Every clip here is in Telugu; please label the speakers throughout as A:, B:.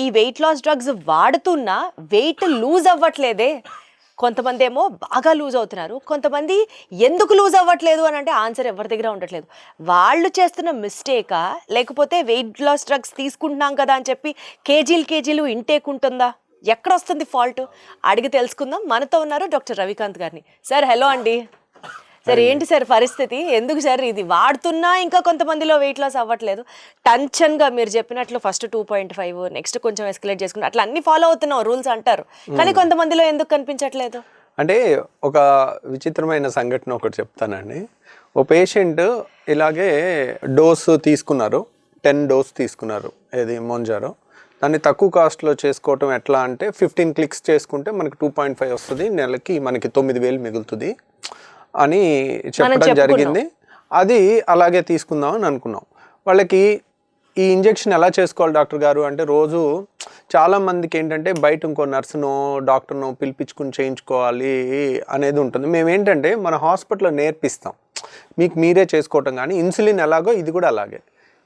A: ఈ వెయిట్ లాస్ డ్రగ్స్ వాడుతున్నా వెయిట్ లూజ్ అవ్వట్లేదే. కొంతమంది ఏమో బాగా లూజ్ అవుతున్నారు, కొంతమంది ఎందుకు లూజ్ అవ్వట్లేదు అని అంటే ఆన్సర్ ఎవరి దగ్గర ఉండట్లేదు. వాళ్ళు చేస్తున్న మిస్టేకా, లేకపోతే వెయిట్ లాస్ డ్రగ్స్ తీసుకుంటున్నాం కదా అని చెప్పి కేజీలు ఇంటేక్ ఉంటుందా? ఎక్కడ వస్తుంది ఫాల్ట్? అడిగి తెలుసుకుందాం. మనతో ఉన్నారు డాక్టర్ రవికాంత్ గారిని. సార్ హలో అండి. సార్ ఏంటి సార్ పరిస్థితి? ఎందుకు సార్ ఇది వాడుతున్నా ఇంకా కొంతమందిలో వెయిట్ లాస్ అవ్వట్లేదు? టెన్షన్గా మీరు చెప్పినట్లు ఫస్ట్ 2.5, నెక్స్ట్ కొంచెం ఎస్కలేట్ చేసుకుంటే అట్లా అన్ని ఫాలో అవుతున్నాం రూల్స్ అంటారు, కానీ కొంతమందిలో ఎందుకు కనిపించట్లేదు?
B: అంటే ఒక విచిత్రమైన సంఘటన ఒకటి చెప్తానండి. ఓ పేషెంట్ ఇలాగే డోసు తీసుకున్నారు, 10 డోస్ తీసుకున్నారు, ఏది మోంజారో. దాన్ని తక్కువ కాస్ట్లో చేసుకోవటం ఎట్లా అంటే 15 క్లిక్స్ చేసుకుంటే మనకి 2.5 వస్తుంది, నెలకి మనకి 9,000 మిగులుతుంది అని చెప్పడం జరిగింది. అది అలాగే తీసుకుందాం అని అనుకున్నాం. వాళ్ళకి ఈ ఇంజెక్షన్ ఎలా చేసుకోవాలి డాక్టర్ గారు అంటే, రోజు చాలామందికి ఏంటంటే బయట ఇంకో నర్సునో డాక్టర్నో పిలిపించుకుని చేయించుకోవాలి అనేది ఉంటుంది. మేమేంటంటే మన హాస్పిటల్లో నేర్పిస్తాం, మీకు మీరే చేసుకోవటం. కానీ ఇన్సులిన్ ఎలాగో ఇది కూడా అలాగే,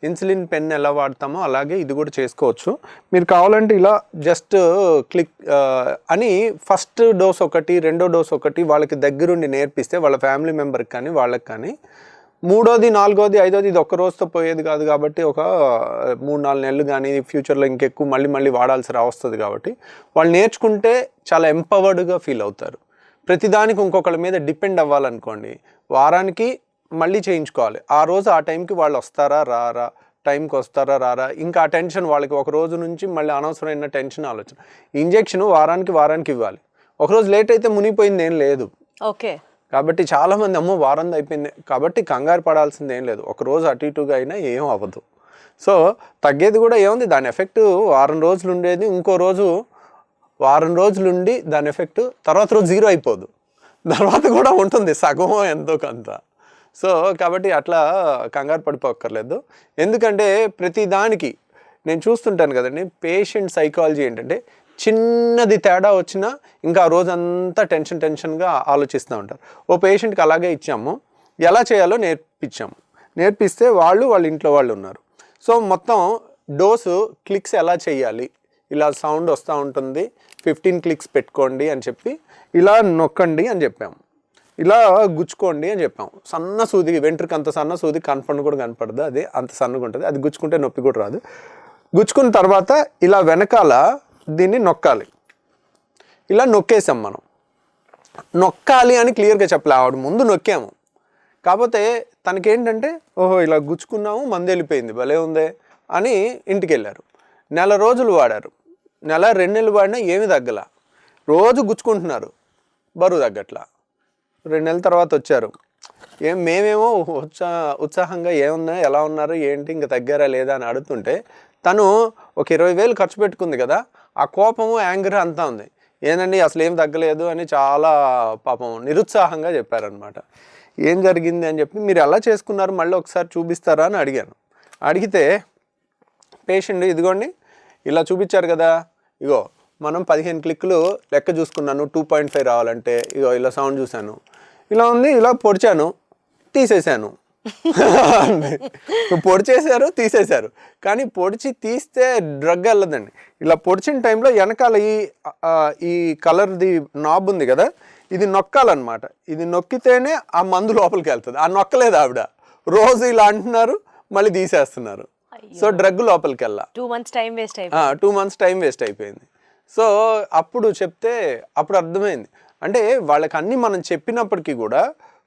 B: ఇన్సులిన్ పెన్ ఎలా వాడతామో అలాగే ఇది కూడా చేసుకోవచ్చు. మీరు కావాలంటే ఇలా జస్ట్ క్లిక్ అని ఫస్ట్ డోస్ ఒకటి, రెండో డోస్ ఒకటి వాళ్ళకి దగ్గరుండి నేర్పిస్తే వాళ్ళ ఫ్యామిలీ మెంబర్కి కానీ వాళ్ళకి కానీ, మూడోది, నాలుగోది, ఐదోది ఇది ఒక్క రోజుతో పోయేది కాదు కాబట్టి ఒక 3-4 నెలలు కానీ ఫ్యూచర్లో ఇంకెక్కువ మళ్ళీ వాడాల్సి వస్తుంది. కాబట్టి వాళ్ళు నేర్చుకుంటే చాలా ఎంపవర్డ్గా ఫీల్ అవుతారు. ప్రతిదానికి ఇంకొకళ్ళ మీద డిపెండ్ అవ్వాలనుకోండి, వారానికి మళ్ళీ చేయించుకోవాలి. ఆ రోజు ఆ టైంకి వాళ్ళు వస్తారా రారా, టైంకి వస్తారా రారా, ఇంకా ఆ టెన్షన్ వాళ్ళకి ఒక రోజు నుంచి మళ్ళీ అనవసరమైన టెన్షన్ ఆలోచన. ఇంజెక్షన్ వారానికి ఇవ్వాలి. ఒకరోజు లేట్ అయితే మునిగిపోయింది ఏం లేదు.
A: ఓకే.
B: కాబట్టి చాలామంది అమ్మో వారం అయిపోయింది కాబట్టి కంగారు పడాల్సింది ఏం లేదు. ఒకరోజు అటు ఇటుగా అయినా ఏం అవ్వదు. సో తగ్గేది కూడా ఏముంది, దాని ఎఫెక్ట్ వారం రోజులు ఉండేది, ఇంకో రోజు వారం రోజులుండి దాని ఎఫెక్ట్ తర్వాత రోజు 0 అయిపోదు, తర్వాత కూడా ఉంటుంది సగం ఎంతో కొంత. సో కాబట్టి అట్లా కంగారు పడిపోక్కర్లేదు. ఎందుకంటే ప్రతి దానికి నేను చూస్తుంటాను కదండి, పేషెంట్ సైకాలజీ ఏంటంటే చిన్నది తేడా వచ్చినా ఇంకా ఆ రోజంతా టెన్షన్గా ఆలోచిస్తూ ఉంటారు. ఓ పేషెంట్కి అలాగే ఇచ్చాము, ఎలా చేయాలో నేర్పిస్తే వాళ్ళ ఇంట్లో వాళ్ళు ఉన్నారు. సో మొత్తం డోసు క్లిక్స్ ఎలా చేయాలి, ఇలా సౌండ్ వస్తూ ఉంటుంది, 15 క్లిక్స్ పెట్టుకోండి అని చెప్పి, ఇలా నొక్కండి అని చెప్పాము, ఇలా గుచ్చుకోండి అని చెప్పాము. సన్న సూది, వెంట్రుక అంత సన్న సూది కనపడి కూడా కనపడదు, అది అంత సన్నగా ఉంటుంది, అది గుచ్చుకుంటే నొప్పి కూడా రాదు. గుచ్చుకున్న తర్వాత ఇలా వెనకాల దీన్ని నొక్కాలి. ఇలా నొక్కేసాం మనం. నొక్కాలి అని క్లియర్గా చెప్పలే, ఆవిడ ముందు నొక్కాము. కాకపోతే తనకేంటంటే ఓహో ఇలా గుచ్చుకున్నాము, మందు వెళ్ళిపోయింది, భలే ఉందే అని ఇంటికి వెళ్ళారు. 1 రోజులు వాడారు, 1-2 నెలలు వాడినా ఏమి తగ్గల, రోజు గుచ్చుకుంటున్నారు, బరువు తగ్గట్లా. 2 నెలల తర్వాత వచ్చారు, మేమేమో ఉత్సాహంగా ఏమున్నా, ఎలా ఉన్నారు, ఏంటి, ఇంకా తగ్గారా లేదా అని అడుగుతుంటే, తను ఒక 20,000 ఖర్చు పెట్టుకుంది కదా, ఆ కోపము యాంగర్ అంతా ఉంది. ఏందండి అసలు ఏం తగ్గలేదు అని చాలా పాపం నిరుత్సాహంగా చెప్పారనమాట. ఏం జరిగింది అని చెప్పి, మీరు ఎలా చేసుకున్నారు మళ్ళీ ఒకసారి చూపిస్తారా అని అడిగాను. అడిగితే పేషెంట్ ఇదిగోండి ఇలా చూపించారు కదా, ఇగో మనం 15 క్లిక్లు లెక్క చూసుకున్నాను, 2.5 రావాలంటే ఇగో ఇలా సౌండ్ చూశాను, ఇలా ఉంది, ఇలా పొడిచాను, తీసేశాను. పొడిచేశారు, తీసేశారు. కానీ పొడిచి తీస్తే డ్రగ్ వెళ్ళదండి. ఇలా పొడిచిన టైంలో వెనకాల ఈ కలర్ది నాబ్ ఉంది కదా, ఇది నొక్కాలన్నమాట. ఇది నొక్కితేనే ఆ మందు లోపలికి వెళ్తుంది. ఆ నొక్కలేదు ఆవిడ, రోజు ఇలా అంటున్నారు, మళ్ళీ తీసేస్తున్నారు. సో డ్రగ్ లోపలికి వెళ్ళా.
A: 2 months టైం వేస్ట్ అయిపోయింది.
B: 2 months టైం వేస్ట్ అయిపోయింది. సో అప్పుడు చెప్తే అప్పుడు అర్థమైంది. అంటే వాళ్ళకి అన్నీ మనం చెప్పినప్పటికీ కూడా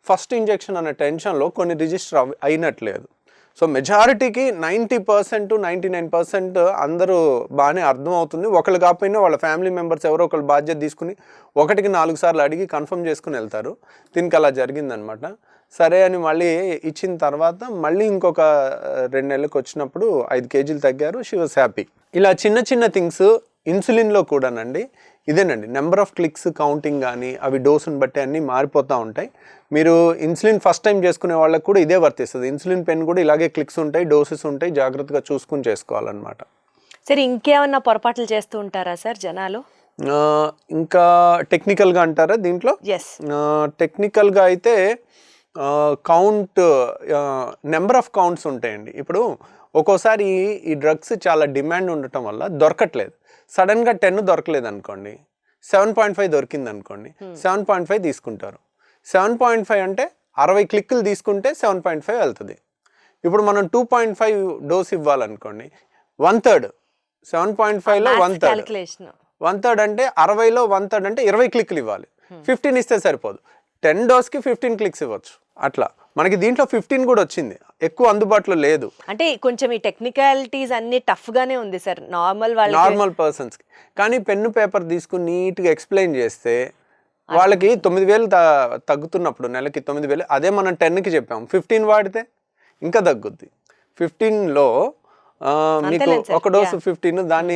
B: ఫస్ట్ ఇంజెక్షన్ అనే టెన్షన్లో కొన్ని రిజిస్టర్ అయినట్లేదు. సో మెజారిటీకి 90%, 99% అందరూ బాగానే అర్థమవుతుంది. ఒకళ్ళు కాకపోయినా వాళ్ళ ఫ్యామిలీ మెంబర్స్ ఎవరో ఒకళ్ళు బాధ్యత తీసుకుని 1కి 4 సార్లు అడిగి కన్ఫర్మ్ చేసుకుని వెళ్తారు. దీనికి అలా జరిగిందనమాట. సరే అని మళ్ళీ ఇచ్చిన తర్వాత మళ్ళీ ఇంకొక 2 నెలలకు వచ్చినప్పుడు 5 కేజీలు తగ్గారు. She was happy. ఇలా చిన్న థింగ్స్ ఇన్సులిన్లో కూడానండి ఇదేనండి, నెంబర్ ఆఫ్ క్లిక్స్ కౌంటింగ్ కానీ అవి డోసుని బట్టి అన్నీ మారిపోతూ ఉంటాయి. మీరు ఇన్సులిన్ ఫస్ట్ టైం చేసుకునే వాళ్ళకి కూడా ఇదే వర్తిస్తుంది. ఇన్సులిన్ పెన్ కూడా ఇలాగే క్లిక్స్ ఉంటాయి, డోసెస్ ఉంటాయి, జాగ్రత్తగా చూసుకుని చేసుకోవాలన్నమాట.
A: సరే, ఇంకేమన్నా పొరపాట్లు చేస్తూ ఉంటారా సార్ జనాలు?
B: ఇంకా టెక్నికల్గా అంటారా దీంట్లో?
A: ఎస్.
B: టెక్నికల్గా అయితే కౌంట్ నెంబర్ ఆఫ్ కౌంట్స్ ఉంటాయండి. ఇప్పుడు ఒక్కోసారి ఈ డ్రగ్స్ చాలా డిమాండ్ ఉండటం వల్ల దొరకట్లేదు. సడన్గా 10 దొరకలేదు అనుకోండి, 7.5 దొరికింది అనుకోండి, 7.5 తీసుకుంటారు. 7.5 అంటే 60 క్లిక్కులు తీసుకుంటే 7.5 వెళ్తుంది. ఇప్పుడు మనం 2.5 డోస్ ఇవ్వాలనుకోండి, 1/3 7.5లో 1/3
A: క్యాలిక్యులేషన్
B: 1/3 అంటే 60లో 1/3 అంటే 20 క్లిక్లు ఇవ్వాలి. 15 ఇస్తే సరిపోదు. 10 డోస్కి 15 క్లిక్స్ ఇవ్వచ్చు. అట్లా మనకి దీంట్లో 15 కూడా వచ్చింది, ఎక్కువ అందుబాటులో లేదు.
A: అంటే కొంచెం ఈ టెక్నికాలిటీస్ అన్ని టఫ్ గానే ఉంది సార్
B: నార్మల్ పర్సన్స్కి. కానీ పెన్ను పేపర్ తీసుకుని నీట్గా ఎక్స్ప్లెయిన్ చేస్తే వాళ్ళకి 9,000 తగ్గుతున్నప్పుడు నెలకి 9,000, అదే మనం 10కి చెప్పాము, 15 వాడితే ఇంకా తగ్గుద్ది. 15లో మీకు ఒక డోసు 15, దాన్ని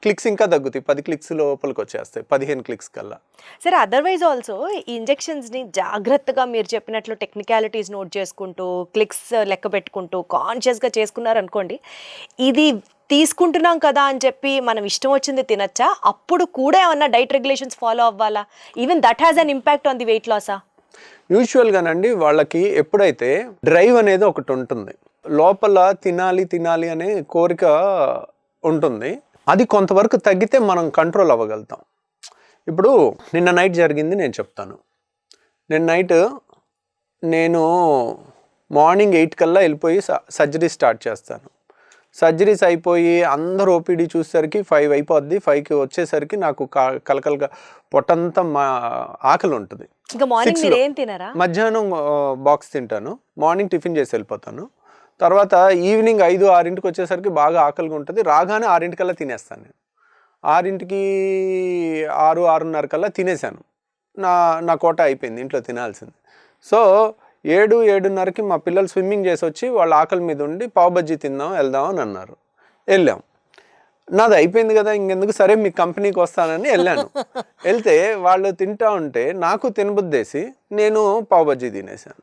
B: క్లిక్స్ ఇంకా తగ్గుతాయి, 10 క్లిక్స్ లోపలికి వచ్చేస్తాయి, 15 క్లిక్స్ కల్లా.
A: సరే, అదర్వైజ్ ఆల్సో ఈ ఇంజెక్షన్స్ని జాగ్రత్తగా మీరు చెప్పినట్లు టెక్నికాలిటీస్ నోట్ చేసుకుంటూ క్లిక్స్ లెక్క పెట్టుకుంటూ కాన్షియస్గా చేసుకున్నారనుకోండి, ఇది తీసుకుంటున్నాం కదా అని చెప్పి మనం ఇష్టం వచ్చింది తినచ్చా? అప్పుడు కూడా ఏమన్నా డైట్ రెగ్యులేషన్స్ ఫాలో అవ్వాలా? Even that has an impact on the weight లాసా?
B: యూజువల్గానండి వాళ్ళకి ఎప్పుడైతే డ్రైవ్ అనేది ఒకటి ఉంటుంది, లోపల తినాలి అనే కోరిక ఉంటుంది, అది కొంతవరకు తగ్గితే మనం కంట్రోల్ అవ్వగలుగుతాం. ఇప్పుడు నిన్న నైట్ జరిగింది నేను చెప్తాను. నేను మార్నింగ్ 8 కల్లా వెళ్ళిపోయి సర్జరీ స్టార్ట్ చేస్తాను. సర్జరీస్ అయిపోయి అందరూ ఓపీడీ చూసేసరికి 5 అయిపోద్ది. 5కి వచ్చేసరికి నాకు కలకలగా పొట్టంతా ఆకలి ఉంటుంది.
A: ఇంకా మార్నింగ్ మీరు ఏం తినరా?
B: మధ్యాహ్నం బాక్స్ తింటాను, మార్నింగ్ టిఫిన్ చేసి వెళ్ళిపోతాను. తర్వాత ఈవినింగ్ 5-6కి వచ్చేసరికి బాగా ఆకలిగా ఉంటుంది, రాగానే 6 కల్లా తినేస్తాను. నేను 6కి 6-6:30 కల్లా తినేసాను. నా కోట అయిపోయింది, ఇంట్లో తినాల్సింది. సో 7-7:30కి మా పిల్లలు స్విమ్మింగ్ చేసి వచ్చి వాళ్ళ ఆకలి మీద ఉండి పావు బజ్జీ వెళ్దాం అని అన్నారు. వెళ్ళాం. నాది అయిపోయింది కదా, ఇంకెందుకు, సరే మీ కంపెనీకి వస్తానని వెళ్ళాను. వెళ్తే వాళ్ళు తింటా ఉంటే నాకు తినబుద్దేసి నేను పావు బజ్జీ తినేసాను.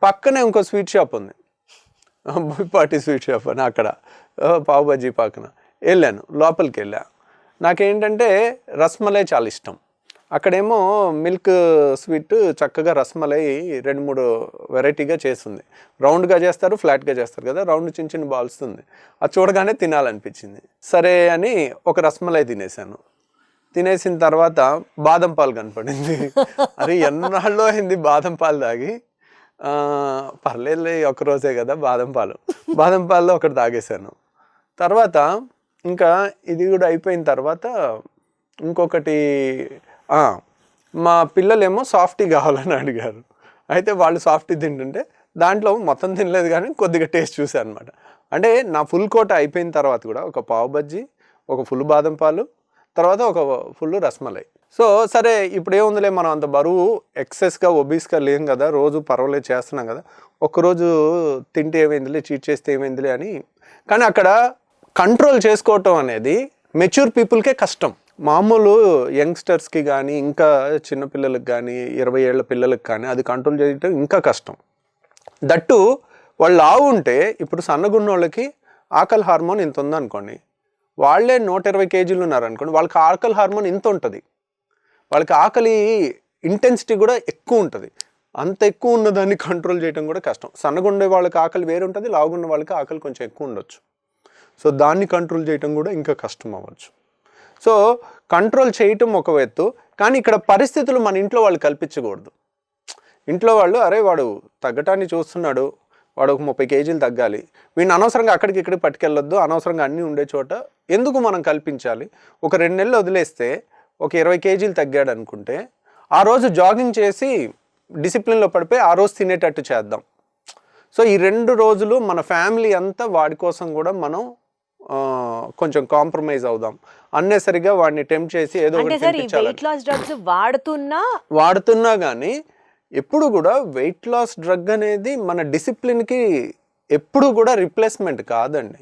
B: పక్కనే ఇంకో స్వీట్ షాప్ ఉంది, బోయపాటి స్వీట్ షాప్ అని, అక్కడ పావు బజ్జీ పక్కన వెళ్ళాను. లోపలికి వెళ్ళా. నాకేంటంటే రస్మలై చాలా ఇష్టం. అక్కడేమో మిల్క్ స్వీట్ చక్కగా రస్మలై 2-3 వెరైటీగా చేస్తుంది. రౌండ్గా చేస్తారు, ఫ్లాట్గా చేస్తారు కదా, రౌండ్ చిన్న బాల్స్ ఉంది. అది చూడగానే తినాలనిపించింది. సరే అని ఒక రస్మలై తినేసాను. తినేసిన తర్వాత బాదం పాలు కనపడింది. అరే ఎన్నాళ్ళో అయింది బాదం పాలు తాగి, పర్లేదులే ఒకరోజే కదా బాదం పాలలో ఒకటి తాగేశాను. తర్వాత ఇంకా ఇది కూడా అయిపోయిన తర్వాత ఇంకొకటి, మా పిల్లలేమో సాఫ్టీ కావాలని అడిగారు. అయితే వాళ్ళు సాఫ్టీ తింటుంటే దాంట్లో మొత్తం తినలేదు కానీ కొద్దిగా టేస్ట్ చూసాను అనమాట. అంటే నా ఫుల్ కోట అయిపోయిన తర్వాత కూడా ఒక పావు బజ్జీ, ఒక ఫుల్ బాదం పాలు, తర్వాత ఒక ఫుల్ రస్మలై. సో సరే ఇప్పుడు ఏముందిలే, మనం అంత బరువు ఎక్సెస్గా ఒబీస్గా లేం కదా, రోజు పర్వాలేదు చేస్తున్నాం కదా, ఒక్కరోజు తింటే ఏమైందిలే, చీట్ చేస్తే ఏమైందిలే అని. కానీ అక్కడ కంట్రోల్ చేసుకోవటం అనేది మెచ్యూర్ పీపుల్కే కష్టం. మామూలు యంగ్స్టర్స్కి కానీ ఇంకా చిన్నపిల్లలకు కానీ 20 ఏళ్ల పిల్లలకు కానీ అది కంట్రోల్ చేయటం ఇంకా కష్టం. దట్టు వాళ్ళు లావు ఉంటే, ఇప్పుడు సన్నగున్న వాళ్ళకి ఆకలి హార్మోన్ ఇంత ఉందనుకోండి, వాళ్ళే 120 కేజీలు ఉన్నారనుకోండి, వాళ్ళకి ఆకలి హార్మోన్ ఇంత ఉంటుంది, వాళ్ళకి ఆకలి ఇంటెన్సిటీ కూడా ఎక్కువ ఉంటుంది. అంత ఎక్కువ ఉన్నదాన్ని కంట్రోల్ చేయడం కూడా కష్టం. సన్నగుండే వాళ్ళకి ఆకలి వేరు ఉంటుంది, లావుగున్న వాళ్ళకి ఆకలి కొంచెం ఎక్కువ ఉండొచ్చు. సో దాన్ని కంట్రోల్ చేయటం కూడా ఇంకా కష్టం అవ్వచ్చు. సో కంట్రోల్ చేయటం ఒక ఎత్తు, కానీ ఇక్కడ పరిస్థితులు మన ఇంట్లో వాళ్ళు కల్పించకూడదు. ఇంట్లో వాళ్ళు అరే వాడు తగ్గటాన్ని చూస్తున్నాడు, వాడు ఒక 30 కేజీలు తగ్గాలి, వీడిని అనవసరంగా అక్కడికి ఇక్కడికి పట్టుకెళ్ళొద్దు, అనవసరంగా అన్నీ ఉండే చోట ఎందుకు మనం కల్పించాలి. ఒక 2 నెలలు వదిలేస్తే ఒక 20 కేజీలు తగ్గాడు అనుకుంటే, ఆ రోజు జాగింగ్ చేసి డిసిప్లిన్లో పడిపోయి ఆ రోజు తినేటట్టు చేద్దాం. సో ఈ 2 రోజులు మన ఫ్యామిలీ అంతా వాడి కోసం కూడా మనం కొంచెం కాంప్రమైజ్ అవుదాం. అన్నెసరిగా వాడిని టెంప్ట్ చేసి ఏదో వాడుతున్నా కానీ ఎప్పుడు కూడా వెయిట్ లాస్ డ్రగ్ అనేది మన డిసిప్లిన్కి ఎప్పుడు కూడా రిప్లేస్మెంట్ కాదండి.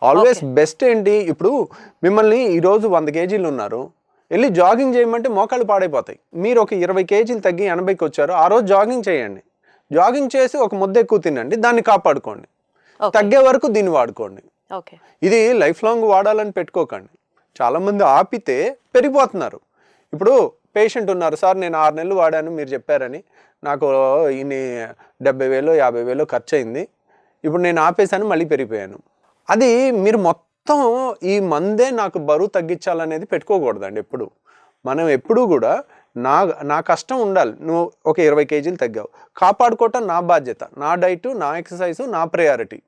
B: ఆల్వేస్ బెస్ట్ ఏంటి, ఇప్పుడు మిమ్మల్ని ఈరోజు 100 కేజీలు ఉన్నారు, వెళ్ళి జాగింగ్ చేయమంటే మోకాళ్ళు పాడైపోతాయి. మీరు ఒక 20 కేజీలు తగ్గి 80కి వచ్చారు, ఆ రోజు జాగింగ్ చేయండి. జాగింగ్ చేసి ఒక ముద్ద ఎక్కువ తినండి, దాన్ని కాపాడుకోండి. తగ్గే వరకు దీన్ని వాడుకోండి. ఇది లైఫ్ లాంగ్ వాడాలని పెట్టుకోకండి. చాలామంది ఆపితే పెరిగిపోతున్నారు. ఇప్పుడు పేషెంట్ ఉన్నారు, సార్ నేను 6 నెలలు వాడాను మీరు చెప్పారని, నాకు ఇన్ని 70,000 50,000 ఖర్చు అయింది, ఇప్పుడు నేను ఆపేసాను మళ్ళీ పెరిగిపోయాను. అది మీరు మొత్తం ఈ మందే నాకు బరువు తగ్గించాలనేది పెట్టుకోకూడదండి. ఎప్పుడు మనం ఎప్పుడూ కూడా నా కష్టం ఉండాలి. నువ్వు ఒక 20 కేజీలు తగ్గావు, కాపాడుకోవటం నా బాధ్యత, నా డైట్, నా ఎక్సర్సైజు, నా ప్రయారిటీ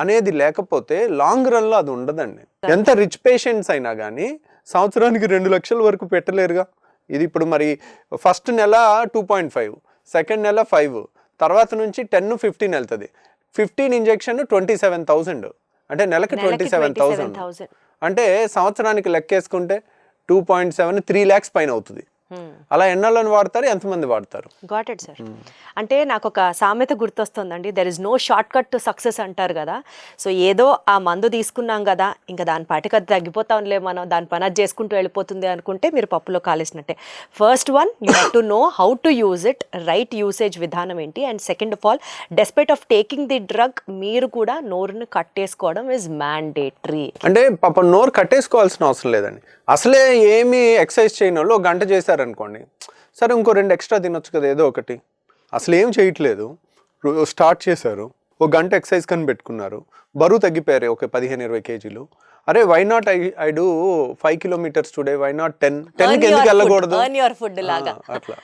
B: అనేది లేకపోతే లాంగ్ రన్లో అది ఉండదండి. ఎంత రిచ్ పేషెంట్స్ అయినా కానీ సంవత్సరానికి 2 లక్షల వరకు పెట్టలేరుగా. ఇది ఇప్పుడు మరి ఫస్ట్ నెల 2.5, సెకండ్ నెల 5, తర్వాత నుంచి 10-15 వెళ్తుంది. 15 ఇంజెక్షన్ 27,000, అంటే నెలకి 27,000, అంటే సంవత్సరానికి లెక్కేసుకుంటే 2.7 3 lakhs పైన అవుతుంది. అలా ఎన్నాళ్ళని వాడతారు, ఎంతమంది వాడతారు?
A: Got it sir. అంటే నాకు ఒక సామెత గుర్తొస్తుందండి, there is no shortcut to success అంటారు కదా. సో ఏదో ఆ మందు తీసుకున్నాం కదా, ఇంకా దాని పాటికి అది తగ్గిపోతాంలే, మనం దాని పని అది చేసుకుంటూ వెళ్ళిపోతుంది అనుకుంటే మీరు పప్పులో కాలేసినట్టే. First one, you have to know how to use it, right usage విధానం ఏంటి. And second of all, despite of taking the drug మీరు కూడా నోరుని కట్టేసుకోవడం ఇస్ మ్యాండేటరీ.
B: అంటే పాపం నోరు కట్టేసుకోవాల్సిన అవసరం లేదండి. అసలే ఏమి ఎక్సర్సైజ్ చేయని వాళ్ళు 1 గంట చేశారనుకోండి, సరే ఇంకో 2 ఎక్స్ట్రా తినొచ్చు కదా, ఏదో ఒకటి. అసలు ఏం చేయట్లేదు, స్టార్ట్ చేశారు, 1 గంట ఎక్సర్సైజ్ కని పెట్టుకున్నారు, బరువు తగ్గిపోయారు ఒక 15-20 కేజీలు. అరే why not I do 5 kilometers today, why not 10కి ఎందుకు వెళ్ళకూడదు?
A: ఎర్న్ యువర్ ఫుడ్ లాగా.
B: అట్లా.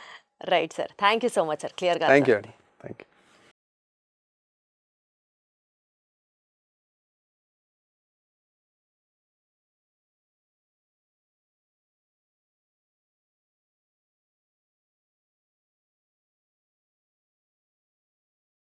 A: Right sir, thank you so much sir, క్లియర్గా.
B: థ్యాంక్ యూ అండి, థ్యాంక్ యూ.